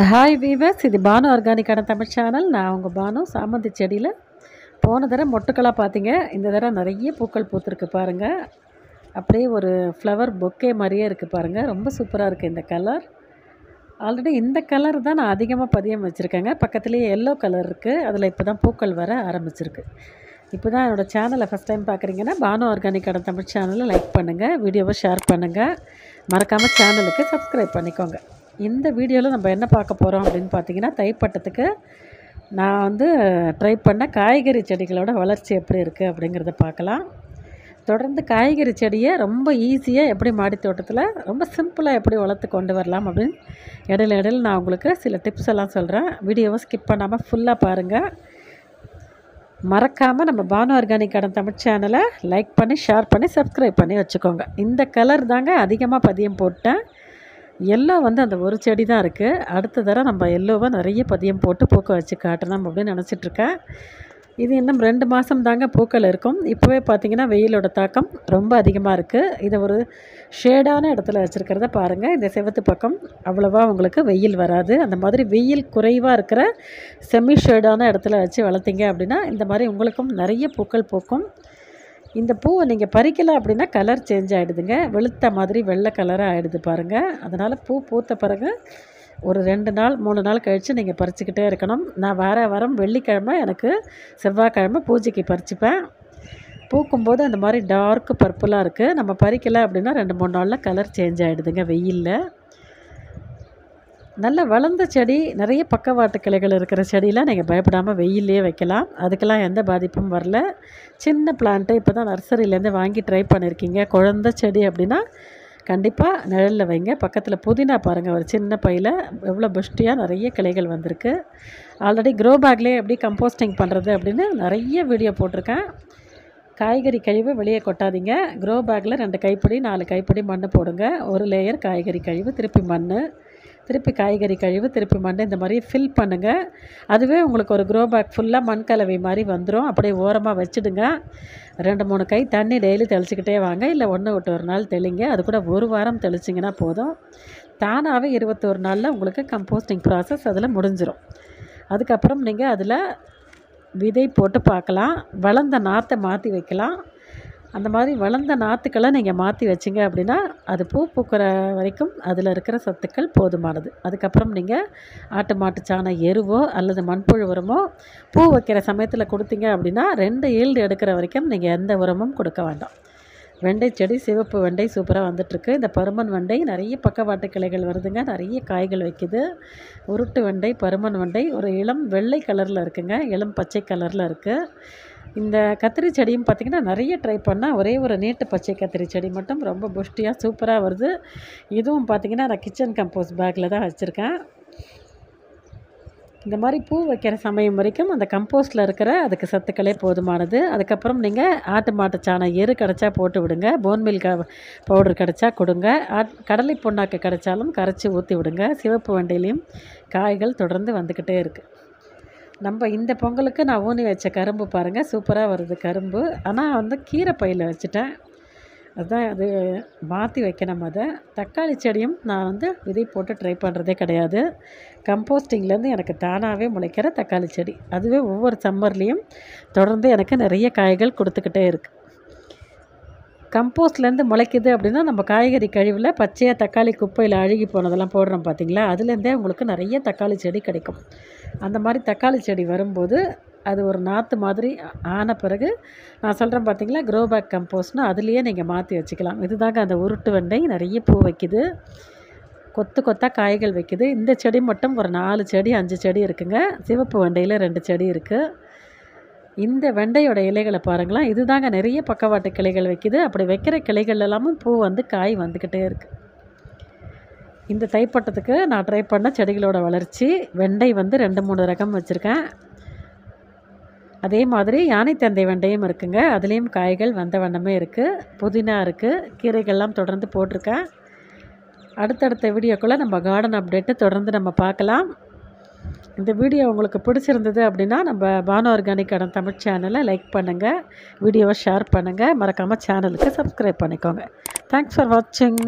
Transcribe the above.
Hi viewers, இது Banu ஆர்கானிக்கான Tamil channel. நான் உங்கள் பானு. சாமந்தி செடியில் போன தடவை மொட்டுக்களாக பார்த்தீங்க. இந்த தடவை நிறைய பூக்கள் பூத்துருக்கு பாருங்கள். அப்படியே ஒரு ஃப்ளவர் பொக்கே மாதிரியே இருக்குது பாருங்கள். ரொம்ப சூப்பராக இருக்குது இந்த கலர். ஆல்ரெடி இந்த கலர் தான் நான் அதிகமாக பதியம் வச்சுருக்கேங்க. பக்கத்துலேயே எல்லோ கலர் இருக்குது. அதில் இப்போ தான் பூக்கள் வர ஆரம்பிச்சிருக்கு. இப்போ தான் என்னோடய சேனலை ஃபஸ்ட் டைம் பார்க்குறீங்கன்னா பானு ஆர்கானிக்கான தமிழ் சேனலை லைக் பண்ணுங்கள், வீடியோவை ஷேர் பண்ணுங்கள், மறக்காமல் சேனலுக்கு சப்ஸ்கிரைப் பண்ணிக்கோங்க. இந்த வீடியோவில் நம்ம என்ன பார்க்க போகிறோம் அப்படின்னு பார்த்தீங்கன்னா, தைப்பட்டத்துக்கு நான் ட்ரை பண்ண காய்கறி செடிகளோட வளர்ச்சி எப்படி இருக்குது அப்படிங்கிறத பார்க்கலாம். தொடர்ந்து காய்கறி செடியை ரொம்ப ஈஸியாக எப்படி மாடி தோட்டத்தில் ரொம்ப சிம்பிளாக எப்படி வளர்த்து கொண்டு வரலாம் அப்படின்னு இடையில நான் உங்களுக்கு சில டிப்ஸ் எல்லாம் சொல்கிறேன். வீடியோவை ஸ்கிப் பண்ணாமல் ஃபுல்லாக பாருங்கள். மறக்காமல் நம்ம பானு ஆர்கானிக்கான தமிழ் சேனலை லைக் பண்ணி ஷேர் பண்ணி சப்ஸ்கிரைப் பண்ணி வச்சுக்கோங்க. இந்த கலர் தாங்க அதிகமாக பதியம் போட்டேன். எல்லோ அந்த ஒரு செடி தான் இருக்குது. அடுத்த தடவை நம்ம எல்லோவை நிறைய பதியம் போட்டு பூக்க வச்சு காட்டணும் அப்படின்னு நினச்சிட்ருக்கேன். இது இன்னும் 2 மாதம் தாங்க பூக்கள் இருக்கும். இப்போவே பார்த்திங்கன்னா வெயிலோட தாக்கம் ரொம்ப அதிகமாக இருக்குது. இதை ஒரு ஷேடான இடத்துல வச்சுருக்கிறத பாருங்கள். இந்த செவத்து பக்கம் அவ்வளோவா உங்களுக்கு வெயில் வராது. அந்த மாதிரி வெயில் குறைவாக இருக்கிற செமி ஷேடான இடத்துல வச்சு வளர்த்திங்க அப்படின்னா இந்த மாதிரி உங்களுக்கும் நிறைய பூக்கள் பூக்கும். இந்த பூவை நீங்கள் பறிக்கலை அப்படின்னா கலர் சேஞ்ச் ஆகிடுதுங்க. வெளுத்த மாதிரி வெள்ளை கலராக ஆகிடுது பாருங்கள். அதனால் பூ பூத்த பிறகு ஒரு 2 நாள் 3 நாள் கழித்து நீங்கள் பறிச்சுக்கிட்டே இருக்கணும். நான் வாரம் வெள்ளிக்கிழமை எனக்கு செவ்வாய்க்கிழமை பூஜைக்கு பறிச்சுப்பேன். பூக்கும்போது அந்த மாதிரி டார்க் பர்பிளாக இருக்குது. நம்ம பறிக்கலை அப்படின்னா 2-3 நாளில் கலர் சேஞ்ச் ஆகிடுதுங்க வெயிலில். நல்ல வளர்ந்த செடி, நிறைய பக்கவாட்டு கிளைகள் இருக்கிற செடியெலாம் நீங்கள் பயப்படாமல் வெயிலே வைக்கலாம். அதுக்கெல்லாம் எந்த பாதிப்பும் வரல. சின்ன பிளான்ட்டு இப்போ தான் நர்சரியிலேருந்து வாங்கி ட்ரை பண்ணியிருக்கீங்க. குழந்த செடி அப்படின்னா கண்டிப்பாக நிழலில் வைங்க. பக்கத்தில் புதினா பாருங்கள், ஒரு சின்ன பையில் எவ்வளோ புஷ்டியாக நிறைய கிளைகள் வந்திருக்கு. ஆல்ரெடி க்ரோ பேக்லேயே எப்படி கம்போஸ்டிங் பண்ணுறது அப்படின்னு நிறைய வீடியோ போட்டிருக்கேன். காய்கறி கழிவு வெளியே கொட்டாதீங்க. க்ரோ பேக்கில் 2 கைப்பிடி 4 கைப்பிடி மண் போடுங்க. ஒரு லேயர் காய்கறி கழிவு, திருப்பி மண், திருப்பி காய்கறி கழிவு, திருப்பி மண், இந்த மாதிரி ஃபில் பண்ணுங்கள். அதுவே உங்களுக்கு ஒரு க்ரோ பேக் ஃபுல்லாக மண் கலவை மாதிரி வந்துடும். அப்படியே ஓரமாக வச்சுடுங்க. 2-3 கை தண்ணி டெய்லி தெளிச்சிக்கிட்டே வாங்க. இல்லை 1 விட்டு 1 நாள் தெளிங்க. அது கூட 1 வாரம் தெளிச்சிங்கன்னா போதும். தானாகவே 21 நாளில் உங்களுக்கு கம்போஸ்டிங் ப்ராசஸ் அதில் முடிஞ்சிடும். அதுக்கப்புறம் நீங்கள் அதில் விதை போட்டு பார்க்கலாம். வளர்ந்த நாற்றை மாற்றி வைக்கலாம். அந்த மாதிரி வளர்ந்த நாற்றுக்களை நீங்கள் மாற்றி வச்சிங்க அப்படின்னா அது பூ பூக்கிற வரைக்கும் அதில் இருக்கிற சத்துக்கள் போதுமானது. அதுக்கப்புறம் நீங்கள் ஆட்டு மாட்டு சாண எருவோ அல்லது மண்புழு உரமோ பூ வைக்கிற சமயத்தில் கொடுத்தீங்க அப்படின்னா 2 ஈல்டு எடுக்கிற வரைக்கும் நீங்கள் எந்த உரமும் கொடுக்க வேண்டாம். வெண்டை செடி, சிவப்பு வெண்டை சூப்பராக வந்துட்டுருக்கு. இந்த பருமன் வெண்டை நிறைய பக்கவாட்டு கிளைகள் வருதுங்க. நிறைய காய்கள் வைக்குது. உருட்டு வெண்டை, பருமன் வெண்டை ஒரு இளம் வெள்ளை கலரில் இருக்குங்க, இளம் பச்சை கலரில் இருக்குது. இந்த கத்திரி செடியும் பார்த்திங்கன்னா நிறைய ட்ரை பண்ணால் ஒரே ஒரு நீட்டு பச்சை கத்திரி செடி மட்டும் ரொம்ப புஷ்டியாக சூப்பராக வருது. இதுவும் பார்த்திங்கன்னா நான் கிச்சன் கம்போஸ்ட் பேக்கில் தான் வச்சுருக்கேன். இந்த மாதிரி பூ வைக்கிற சமயம் வரைக்கும் அந்த கம்போஸ்ட்டில் இருக்கிற அதுக்கு சத்துக்களே போதுமானது. அதுக்கப்புறம் நீங்கள் ஆட்டு மாட்டு சாணம் எரு கிடச்சா போட்டு விடுங்க. போன் மில் பவுடர் கிடச்சா கொடுங்க. கடலை புண்ணாக்கு கிடைச்சாலும் கரைச்சி ஊற்றி விடுங்க. சிவப்பு வெண்டையிலையும் காய்கள் தொடர்ந்து வந்துக்கிட்டே இருக்குது. நம்ம இந்த பொங்கலுக்கு நான் ஊனி வச்ச கரும்பு பாருங்கள், சூப்பராக வருது கரும்பு. ஆனால் கீரை பையில் வச்சுட்டேன். அதுதான் அது மாற்றி வைக்கணும். அதை தக்காளி செடியும் நான் விதை போட்டு ட்ரை பண்ணுறதே கிடையாது. கம்போஸ்டிங்லேருந்து எனக்கு தானாகவே முளைக்கிற தக்காளி செடி, அதுவே ஒவ்வொரு சம்மர்லேயும் தொடர்ந்து எனக்கு நிறைய காய்கள் கொடுத்துக்கிட்டே இருக்குது. கம்போஸ்ட்லேருந்து முளைக்குது அப்படின்னா நம்ம காய்கறி கழிவில் பச்சையாக தக்காளி குப்பையில் அழுகி போனதெல்லாம் போடுறோம் பார்த்திங்களா, அதுலேருந்தே உங்களுக்கு நிறைய தக்காளி செடி கிடைக்கும். அந்த மாதிரி தக்காளி செடி வரும்போது அது ஒரு நாற்று மாதிரி ஆன பிறகு நான் சொல்கிறேன் பார்த்திங்களா, க்ரோ பேக் கம்போஸ்ட்னு அதுலேயே நீங்கள் மாற்றி வச்சுக்கலாம். இதுதாங்க அந்த உருட்டு வெண்டை நிறைய பூ வைக்குது, கொத்து கொத்தாக காய்கள் வைக்குது. இந்த செடி மட்டும் ஒரு 4 செடி 5 செடி இருக்குங்க. சிவப்பு வெண்டையில் 2 செடி இருக்குது. இந்த வெண்டையோட இலைகளை பாருங்களேன், இதுதாங்க நிறைய பக்கவாட்டு கிளைகள் வைக்குது. அப்படி வைக்கிற கிளைகள் எல்லாமும் பூ காய் வந்துக்கிட்டே இருக்குது. இந்த தைப்பட்டத்துக்கு நான் ட்ரை பண்ண செடிகளோட வளர்ச்சி, வெண்டை 2-3 ரகம் வச்சுருக்கேன். அதே மாதிரி யானை தந்தை வெண்டையும் இருக்குங்க. அதுலேயும் காய்கள் வந்த வண்ணமே இருக்குது. புதினா இருக்குது. கீரைகள்லாம் தொடர்ந்து போட்டிருக்கேன். அடுத்தடுத்த வீடியோக்குள்ளே நம்ம கார்டன் அப்டேட்டு தொடர்ந்து நம்ம பார்க்கலாம். இந்த வீடியோ உங்களுக்கு பிடிச்சிருந்தது அப்படின்னா நம்ம பானு ஆர்கானிக்கான தமிழ் சேனலை லைக் பண்ணுங்கள், வீடியோவை ஷேர் பண்ணுங்கள், மறக்காமல் சேனலுக்கு சப்ஸ்கிரைப் பண்ணிக்கோங்க. தேங்க்ஸ் ஃபார் வாட்சிங்.